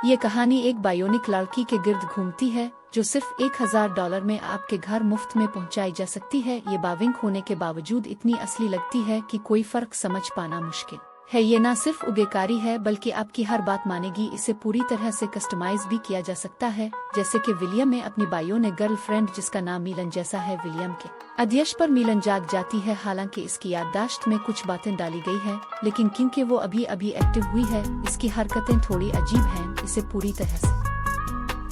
ये कहानी एक बायोनिक लड़की के गिर्द घूमती है जो सिर्फ $1000 में आपके घर मुफ्त में पहुंचाई जा सकती है। ये बाविंक होने के बावजूद इतनी असली लगती है कि कोई फर्क समझ पाना मुश्किल है। ये ना सिर्फ उगेकारी है बल्कि आपकी हर बात मानेगी। इसे पूरी तरह से कस्टमाइज भी किया जा सकता है, जैसे कि विलियम में अपनी बायो ने गर्लफ्रेंड जिसका नाम मिलन जैसा है। विलियम के आदेश पर मिलन जाग जाती है। हालांकि इसकी याददाश्त में कुछ बातें डाली गई है, लेकिन क्योंकि वो अभी एक्टिव हुई है, इसकी हरकतें थोड़ी अजीब हैं। इसे पूरी तरह से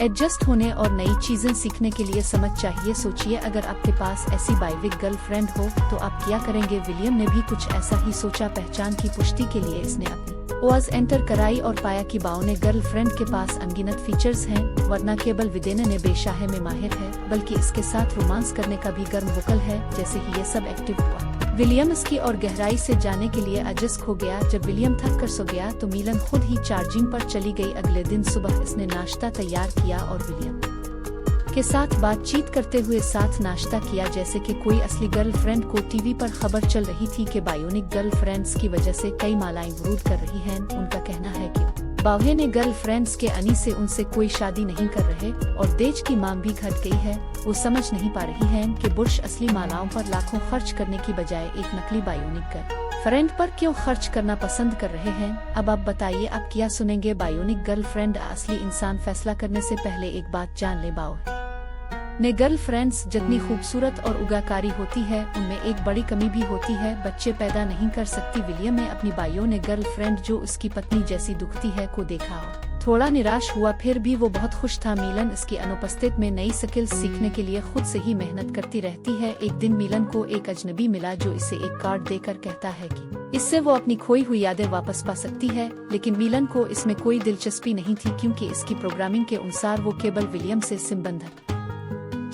एडजस्ट होने और नई चीजें सीखने के लिए समझ चाहिए। सोचिए, अगर आपके पास ऐसी बायोनिक गर्लफ्रेंड हो तो आप क्या करेंगे। विलियम ने भी कुछ ऐसा ही सोचा। पहचान की पुष्टि के लिए इसने अपनी ओएस एंटर कराई और पाया कि बाओ ने गर्लफ्रेंड के पास अनगिनत फीचर्स हैं, वरना केवल विदेने ने बेशाहे में माहिर है, बल्कि इसके साथ रोमांस करने का भी गर्म वकल है। जैसे ही ये सब एक्टिव हुआ, विलियम इसकी और गहराई से जाने के लिए अजस्ट हो गया। जब विलियम थक कर सो गया तो मिलन खुद ही चार्जिंग पर चली गई। अगले दिन सुबह इसने नाश्ता तैयार किया और विलियम के साथ बातचीत करते हुए साथ नाश्ता किया। जैसे कि कोई असली गर्लफ्रेंड को टीवी पर खबर चल रही थी कि बायोनिक गर्लफ्रेंड्स की वजह से कई मालाएं विरोध कर रही हैं। उनका कहना है कि बावे ने गर्लफ्रेंड्स के अनी से उनसे कोई शादी नहीं कर रहे और दहेज की मांग भी घट गई है। वो समझ नहीं पा रही हैं कि बुश असली मालाओं पर लाखों खर्च करने की बजाय एक नकली बायोनिक गर्लफ्रेंड पर क्यों खर्च करना पसंद कर रहे हैं। अब आप बताइए, आप क्या सुनेंगे। बायोनिक गर्लफ्रेंड असली इंसान। फैसला करने से पहले एक बात जान ले, बाओ ने गर्लफ्रेंड्स जितनी खूबसूरत और उगाकारी होती है, उनमें एक बड़ी कमी भी होती है, बच्चे पैदा नहीं कर सकती। विलियम ने अपनी बायो ने गर्लफ्रेंड जो उसकी पत्नी जैसी दिखती है को देखा और थोड़ा निराश हुआ। फिर भी वो बहुत खुश था। मिलन इसकी अनुपस्थित में नई स्किल्स सीखने के लिए खुद से ही मेहनत करती रहती है। एक दिन मिलन को एक अजनबी मिला जो इसे एक कार्ड देकर कहता है कि इससे वो अपनी खोई हुई यादें वापस पा सकती है। लेकिन मिलन को इसमें कोई दिलचस्पी नहीं थी, क्योंकि इसकी प्रोग्रामिंग के अनुसार वो केवल विलियम से संबंधित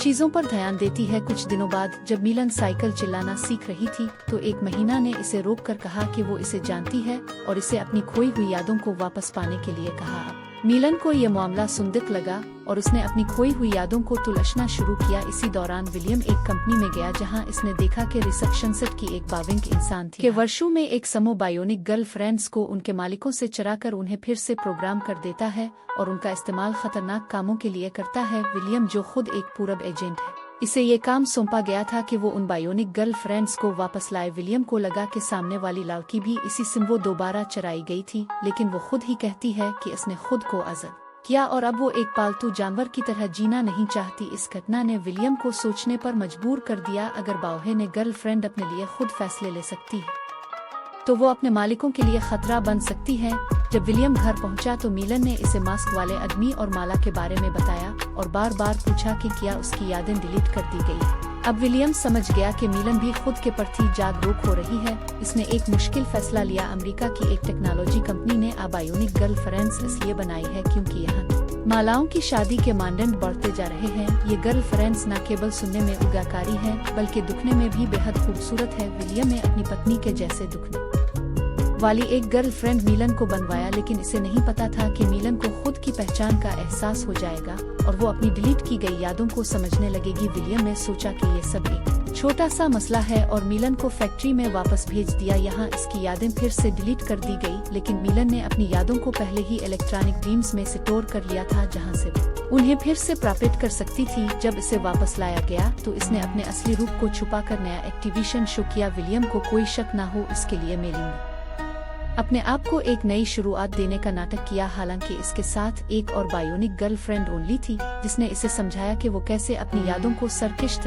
चीजों पर ध्यान देती है। कुछ दिनों बाद जब मिलन साइकिल चलाना सीख रही थी तो एक महिला ने इसे रोककर कहा कि वो इसे जानती है और इसे अपनी खोई हुई यादों को वापस पाने के लिए कहा। मिलन को यह मामला सुंदर लगा और उसने अपनी खोई हुई यादों को तलाशना शुरू किया। इसी दौरान विलियम एक कंपनी में गया जहां इसने देखा कि रिसेप्शनिस्ट की एक बाविंक इंसान थी कि वर्षों में एक समूह बायोनिक गर्लफ्रेंड्स को उनके मालिकों से चुराकर उन्हें फिर से प्रोग्राम कर देता है और उनका इस्तेमाल खतरनाक कामों के लिए करता है। विलियम, जो खुद एक पूरब एजेंट है, इसे ये काम सौंपा गया था कि वो उन बायोनिक गर्लफ्रेंड्स को वापस लाए। विलियम को लगा कि सामने वाली लड़की भी इसी सिंबो दोबारा चराई गई थी, लेकिन वो खुद ही कहती है कि इसने खुद को आजाद किया और अब वो एक पालतू जानवर की तरह जीना नहीं चाहती। इस घटना ने विलियम को सोचने पर मजबूर कर दिया। अगर बाओहे ने गर्लफ्रेंड अपने लिए खुद फैसले ले सकती है तो वो अपने मालिकों के लिए खतरा बन सकती है। जब विलियम घर पहुंचा तो मिलन ने इसे मास्क वाले आदमी और माला के बारे में बताया और बार बार पूछा कि क्या उसकी यादें डिलीट कर दी गई है। अब विलियम समझ गया कि मिलन भी खुद के प्रति जागरूक हो रही है। इसने एक मुश्किल फैसला लिया। अमेरिका की एक टेक्नोलॉजी कंपनी ने बायोनिक गर्लफ्रेंड्स इसलिए बनाई है क्योंकि यहाँ मालाओं की शादी के मानदंड बढ़ते जा रहे हैं। ये गर्लफ्रेंड्स न केवल सुनने में उगाकारी हैं, बल्कि दिखने में भी बेहद खूबसूरत है। विलियम ने अपनी पत्नी के जैसे दिखने वाली एक गर्लफ्रेंड मिलन को बनवाया, लेकिन इसे नहीं पता था कि मिलन को खुद की पहचान का एहसास हो जाएगा और वो अपनी डिलीट की गई यादों को समझने लगेगी। विलियम ने सोचा कि ये सब एक छोटा सा मसला है और मिलन को फैक्ट्री में वापस भेज दिया। यहाँ इसकी यादें फिर से डिलीट कर दी गई, लेकिन मिलन ने अपनी यादों को पहले ही इलेक्ट्रॉनिक ड्रीम्स में स्टोर कर लिया था, जहाँ से उन्हें फिर से प्राप्त कर सकती थी। जब इसे वापस लाया गया तो इसने अपने असली रूप को छुपाकर नया एक्टिवेशन शो किया। विलियम को कोई शक न हो, इसके लिए मेलिंग ने अपने आप को एक नई शुरुआत देने का नाटक किया। हालांकि इसके साथ एक और बायोनिक गर्लफ्रेंड ओनली थी, जिसने इसे समझाया कि वो कैसे अपनी यादों को सरकश